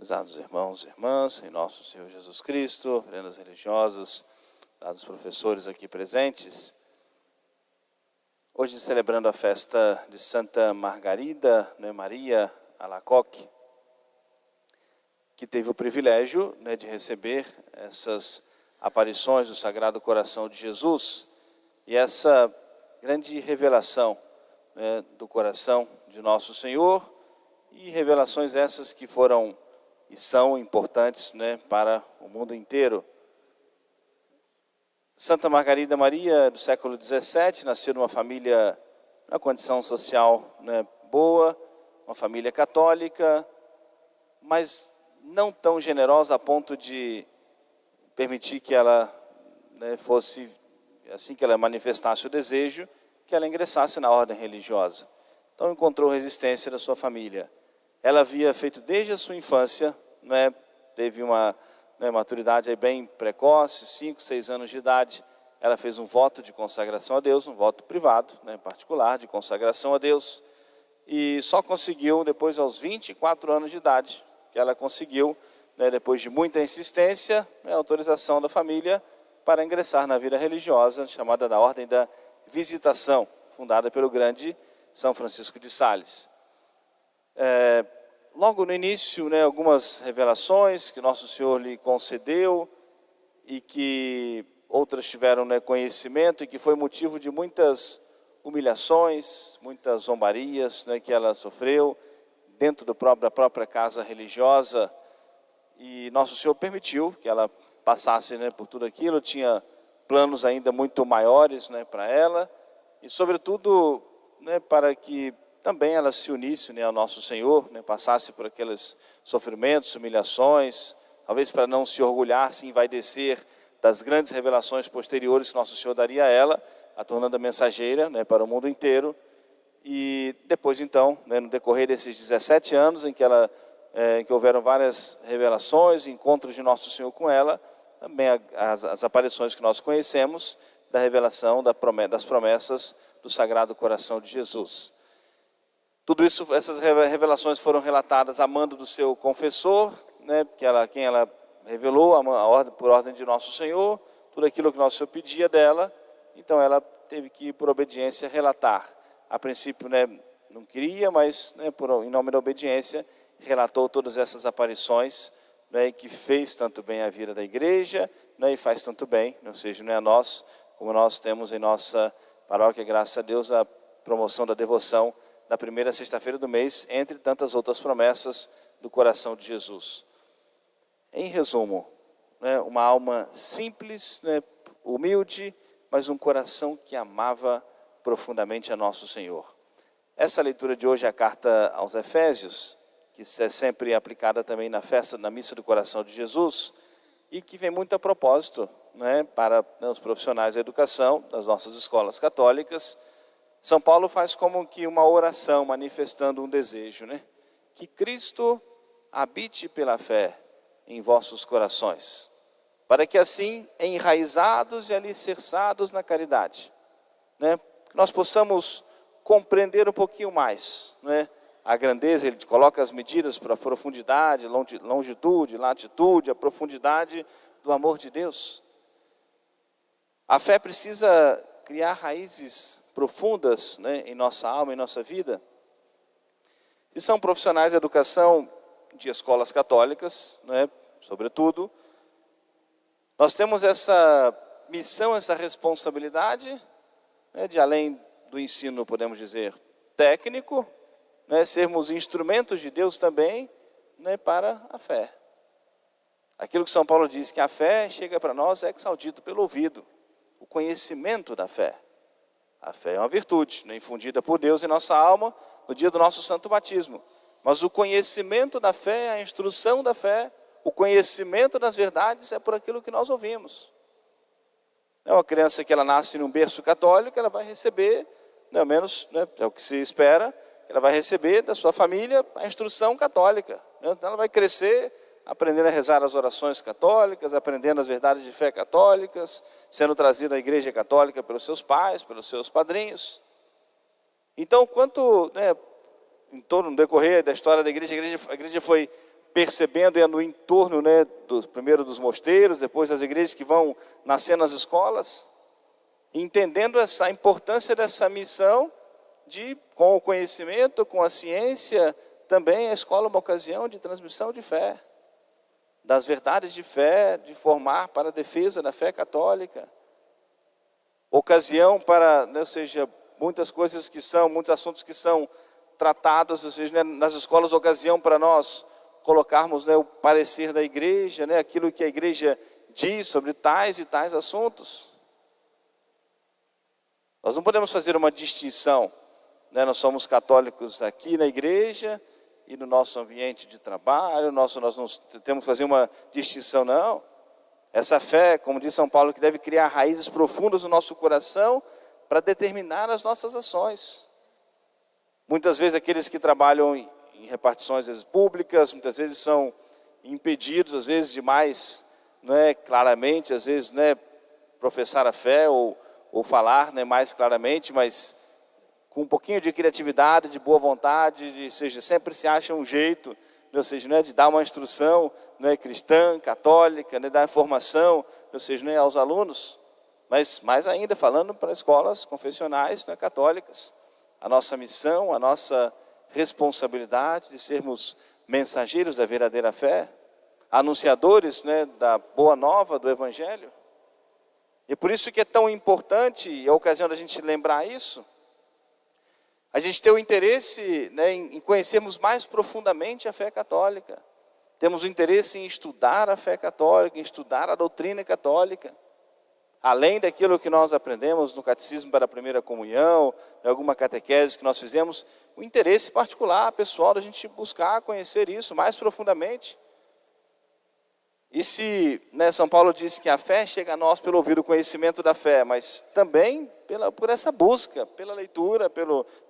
Prezados irmãos e irmãs, em nosso Senhor Jesus Cristo, veredas religiosas, dados professores aqui presentes, hoje celebrando a festa de Santa Margarida, Maria Alacoque, que teve o privilégio de receber essas aparições do Sagrado Coração de Jesus e essa grande revelação do coração de nosso Senhor, e revelações essas que foram e são importantes para o mundo inteiro. Santa Margarida Maria, do século XVII, nasceu numa família, numa condição social boa, uma família católica, mas não tão generosa a ponto de permitir que ela fosse, assim que ela manifestasse o desejo, que ela ingressasse na ordem religiosa. Então encontrou resistência da sua família. Ela havia feito desde a sua infância, teve uma maturidade bem precoce, 5, 6 anos de idade. Ela fez um voto de consagração a Deus, um voto privado, particular, de consagração a Deus. E só conseguiu, depois aos 24 anos de idade, que ela conseguiu, depois de muita insistência, a autorização da família para ingressar na vida religiosa, chamada da Ordem da Visitação, fundada pelo grande São Francisco de Sales. Logo no início, algumas revelações que Nosso Senhor lhe concedeu e que outras tiveram conhecimento e que foi motivo de muitas humilhações, muitas zombarias que ela sofreu dentro da própria casa religiosa. E Nosso Senhor permitiu que ela passasse por tudo aquilo, tinha planos ainda muito maiores para ela e sobretudo para que também ela se unisse ao Nosso Senhor, passasse por aqueles sofrimentos, humilhações, talvez para não se orgulhar, se envaidecer das grandes revelações posteriores que Nosso Senhor daria a ela, a tornando a mensageira para o mundo inteiro. E depois então, no decorrer desses 17 anos em que houveram várias revelações, encontros de Nosso Senhor com ela, também as aparições que nós conhecemos da revelação das promessas do Sagrado Coração de Jesus. Tudo isso, essas revelações foram relatadas a mando do seu confessor, quem ela revelou por ordem de Nosso Senhor, tudo aquilo que Nosso Senhor pedia dela. Então ela teve que, por obediência, relatar. A princípio não queria, mas em nome da obediência, relatou todas essas aparições, que fez tanto bem à vida da igreja, e faz tanto bem, ou seja, a nós, como nós temos em nossa paróquia, graças a Deus, a promoção da devoção da primeira sexta-feira do mês, entre tantas outras promessas do coração de Jesus. Em resumo, uma alma simples, humilde, mas um coração que amava profundamente a Nosso Senhor. Essa leitura de hoje é a carta aos Efésios, que é sempre aplicada também na festa, na missa do coração de Jesus, e que vem muito a propósito para os profissionais da educação, das nossas escolas católicas. São Paulo faz como que uma oração, manifestando um desejo, que Cristo habite pela fé em vossos corações, para que assim, enraizados e alicerçados na caridade, que nós possamos compreender um pouquinho mais, a grandeza. Ele coloca as medidas para a profundidade, longitude, latitude, a profundidade do amor de Deus. A fé precisa criar raízes profundas em nossa alma, em nossa vida. E são profissionais da educação de escolas católicas, sobretudo, nós temos essa missão, essa responsabilidade, de além do ensino, podemos dizer, técnico, sermos instrumentos de Deus também, para a fé. Aquilo que São Paulo diz, que a fé chega para nós ex-audito pelo ouvido, o conhecimento da fé. A fé é uma virtude, infundida por Deus em nossa alma no dia do nosso santo batismo. Mas o conhecimento da fé, a instrução da fé, o conhecimento das verdades é por aquilo que nós ouvimos. Uma criança que ela nasce num berço católico, ela vai receber, ao menos é o que se espera, ela vai receber da sua família a instrução católica. Então ela vai crescer aprendendo a rezar as orações católicas, aprendendo as verdades de fé católicas, sendo trazida à igreja católica pelos seus pais, pelos seus padrinhos. Então, no decorrer da história da igreja, a igreja foi percebendo no entorno, né, primeiro dos mosteiros, depois das igrejas que vão nascendo nas escolas, entendendo a importância dessa missão de, com o conhecimento, com a ciência, também a escola é uma ocasião de transmissão de fé, das verdades de fé, de formar para a defesa da fé católica, ocasião para, né, ou seja, muitos assuntos que são tratados, ou seja, né, nas escolas, ocasião para nós colocarmos, né, o parecer da igreja, né, aquilo que a igreja diz sobre tais e tais assuntos. Nós não podemos fazer uma distinção, né, nós somos católicos aqui na igreja e no nosso ambiente de trabalho, nós não temos que fazer uma distinção, não. Essa fé, como diz São Paulo, que deve criar raízes profundas no nosso coração para determinar as nossas ações. Muitas vezes aqueles que trabalham em repartições às vezes, públicas, muitas vezes são impedidos, às vezes demais, não é, claramente, às vezes, né, professar a fé ou falar, né, mais claramente, mas com um pouquinho de criatividade, de boa vontade, ou seja, sempre se acha um jeito, ou seja, né, de dar uma instrução, né, cristã, católica, né, dar informação, ou seja, né, aos alunos, mas mais ainda falando para escolas confessionais, né, católicas. A nossa missão, a nossa responsabilidade de sermos mensageiros da verdadeira fé, anunciadores, né, da boa nova do Evangelho. E por isso que é tão importante, e a ocasião da gente lembrar isso, a gente ter o interesse, né, em conhecermos mais profundamente a fé católica. Temos o interesse em estudar a fé católica, em estudar a doutrina católica. Além daquilo que nós aprendemos no catecismo para a primeira comunhão, em alguma catequese que nós fizemos, o interesse particular, pessoal, da gente buscar conhecer isso mais profundamente. E se, né, São Paulo diz que a fé chega a nós pelo ouvir o conhecimento da fé, mas também por essa busca, pela leitura,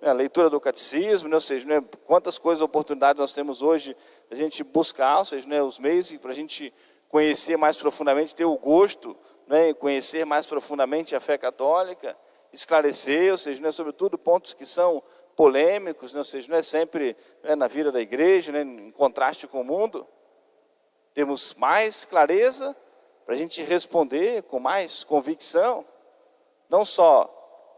a leitura do catecismo, né, ou seja, né, quantas coisas, oportunidades nós temos hoje a gente buscar, ou seja, né, os meios para a gente conhecer mais profundamente, ter o gosto, né, conhecer mais profundamente a fé católica, esclarecer, ou seja, né, sobretudo pontos que são polêmicos, né, ou seja, não é sempre, né, na vida da igreja, né, em contraste com o mundo. Temos mais clareza para a gente responder com mais convicção, não só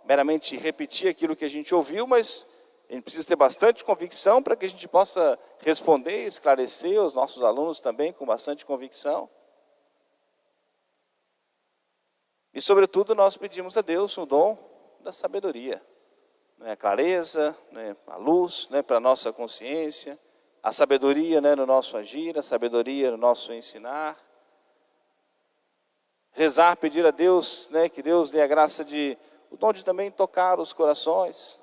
meramente repetir aquilo que a gente ouviu, mas a gente precisa ter bastante convicção para que a gente possa responder e esclarecer os nossos alunos também com bastante convicção. E sobretudo nós pedimos a Deus o dom da sabedoria, né, a clareza, né, a luz, né, para a nossa consciência, a sabedoria, né, no nosso agir, a sabedoria no nosso ensinar. Rezar, pedir a Deus, né, que Deus dê a graça o dom de também tocar os corações.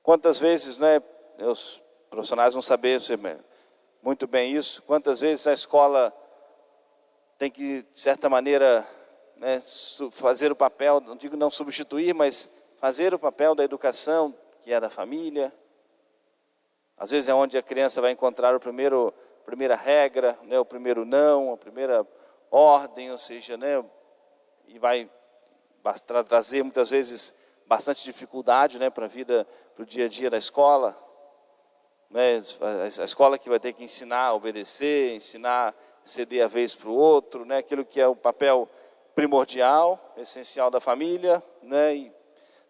Quantas vezes, né, os profissionais vão saber muito bem isso, quantas vezes a escola tem que, de certa maneira, né, fazer o papel, não digo não substituir, mas fazer o papel da educação, que é da família. Às vezes é onde a criança vai encontrar a primeira regra, né, o primeiro não, a primeira ordem, ou seja, né, e vai trazer muitas vezes bastante dificuldade, né, para a vida, para o dia a dia da escola. Né, a escola que vai ter que ensinar a obedecer, ensinar a ceder a vez para o outro, né, aquilo que é o papel primordial, essencial da família, né, e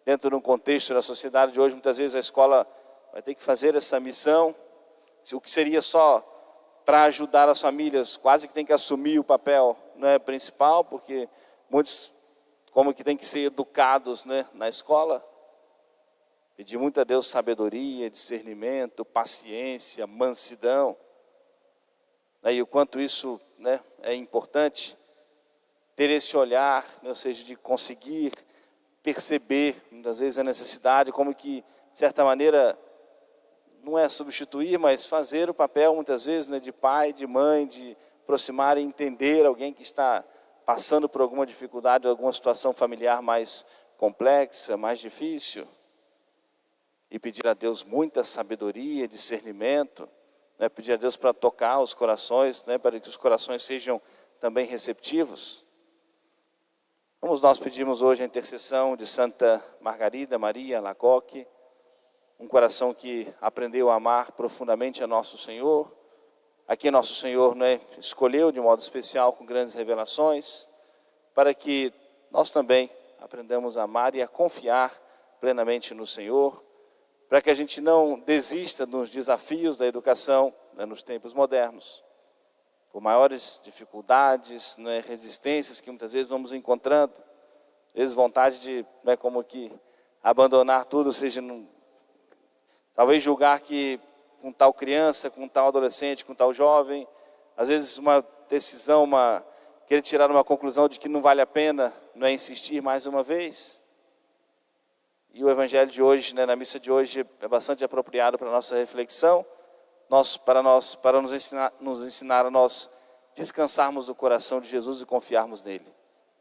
dentro de um contexto da sociedade de hoje, muitas vezes a escola vai ter que fazer essa missão, o que seria só para ajudar as famílias, quase que tem que assumir o papel, né, principal, porque muitos como que tem que ser educados, né, na escola. Pedir muito a Deus sabedoria, discernimento, paciência, mansidão. E o quanto isso, né, é importante, ter esse olhar, né, ou seja, de conseguir perceber, muitas vezes, a necessidade, como que, de certa maneira, não é substituir, mas fazer o papel, muitas vezes, né, de pai, de mãe, de aproximar e entender alguém que está passando por alguma dificuldade, alguma situação familiar mais complexa, mais difícil. E pedir a Deus muita sabedoria, discernimento, né, pedir a Deus para tocar os corações, né, para que os corações sejam também receptivos. Vamos nós pedimos hoje a intercessão de Santa Margarida Maria Alacoque, um coração que aprendeu a amar profundamente a nosso Senhor, a quem nosso Senhor, né, escolheu de modo especial com grandes revelações, para que nós também aprendamos a amar e a confiar plenamente no Senhor, para que a gente não desista dos desafios da educação, né, nos tempos modernos, por maiores dificuldades, né, resistências que muitas vezes vamos encontrando, às vezes vontade de, né, como que abandonar tudo, ou seja, talvez julgar que com tal criança, com tal adolescente, com tal jovem, às vezes uma decisão, querer tirar uma conclusão de que não vale a pena, não é insistir mais uma vez. E o evangelho de hoje, né, na missa de hoje, é bastante apropriado para a nossa reflexão, para nos ensinar a nós descansarmos do coração de Jesus e confiarmos nele.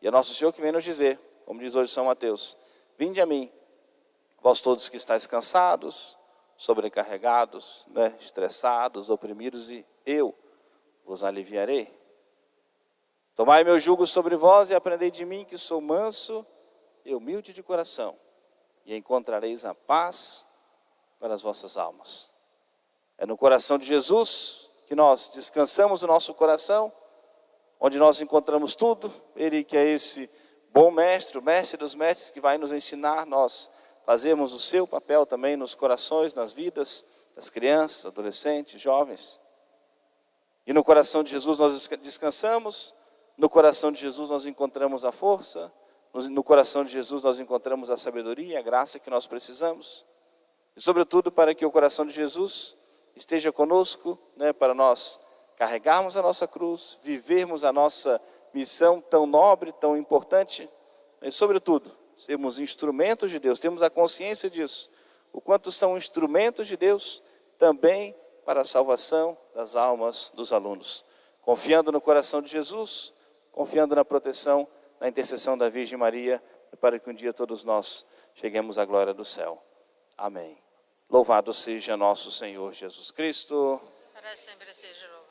E é nosso Senhor que vem nos dizer, como diz hoje São Mateus: vinde a mim, vós todos que estáis cansados, sobrecarregados, né, estressados, oprimidos, e eu vos aliviarei. Tomai meu jugo sobre vós e aprendei de mim, que sou manso e humilde de coração, e encontrareis a paz para as vossas almas. É no coração de Jesus que nós descansamos o nosso coração, onde nós encontramos tudo. Ele que é esse bom mestre, o mestre dos mestres, que vai nos ensinar, nós fazemos o seu papel também nos corações, nas vidas das crianças, adolescentes, jovens. E no coração de Jesus nós descansamos, no coração de Jesus nós encontramos a força, no coração de Jesus nós encontramos a sabedoria, a graça que nós precisamos. E sobretudo para que o coração de Jesus esteja conosco, né, para nós carregarmos a nossa cruz, vivermos a nossa missão tão nobre, tão importante, e sobretudo sermos instrumentos de Deus, temos a consciência disso, o quanto são instrumentos de Deus também para a salvação das almas dos alunos. Confiando no coração de Jesus, confiando na proteção, na intercessão da Virgem Maria, para que um dia todos nós cheguemos à glória do céu. Amém. Louvado seja nosso Senhor Jesus Cristo. Para sempre seja louvado.